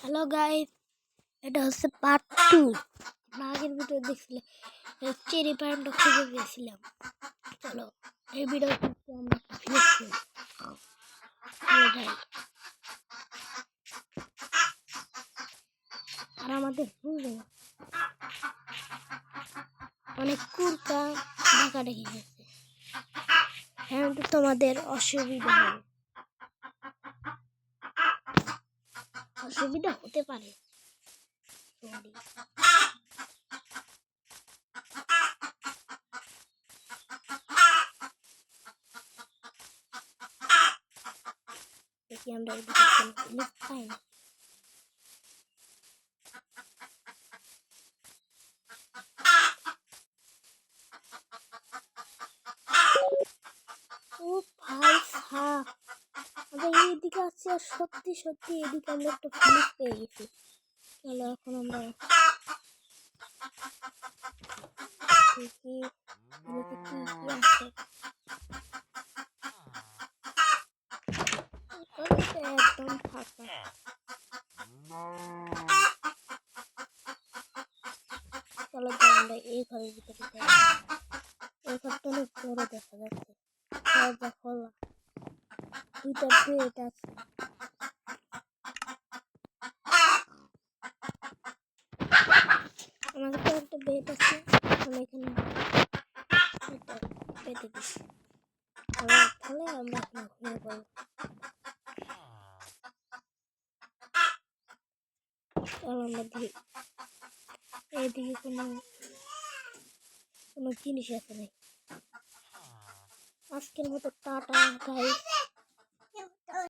Hello guys, এটা হচ্ছে part 2। আগের ভিডিও দেখছিলে চেরি প্যান্টটা খুঁজে পেয়েছিলাম। চলো এই ভিডিও আমরা ফিনিশ করি। হ্যালো গাইস, আর আমাদের অনেক কুরকা ঢাকা ঢেকে গেছে। হ্যাঁ, তো তোমাদের অসুবিধা হতে পারে। দেখি আমরা এদিকে পাই না। ও ভাই সাপ, আমরা এইদিকে আসছি আর সত্যি সত্যি এদিকে আমরা একটা ফিনিশ পেয়ে গেছি। চলো এখন আমরা দেখি এদিকে কি কি আছে। একদম ফাঁকা। চলো আমরা এই ঘরের ভিতরে যাই। এই ঘরটা অনেক বড় দেখা যাচ্ছে। দরজা খোলা, দুইটা বেড আছে। আমাদের তো একটা বেড আছে, আমরা এখানে পেতে দিচ্ছি। তাহলে আমরা এখানে ঘুমিয়ে পড়বো। চলো আমরা দেখি এইদিকে কোনো জিনিস আছে নাকি। আজকের মতো টাটা গাইস।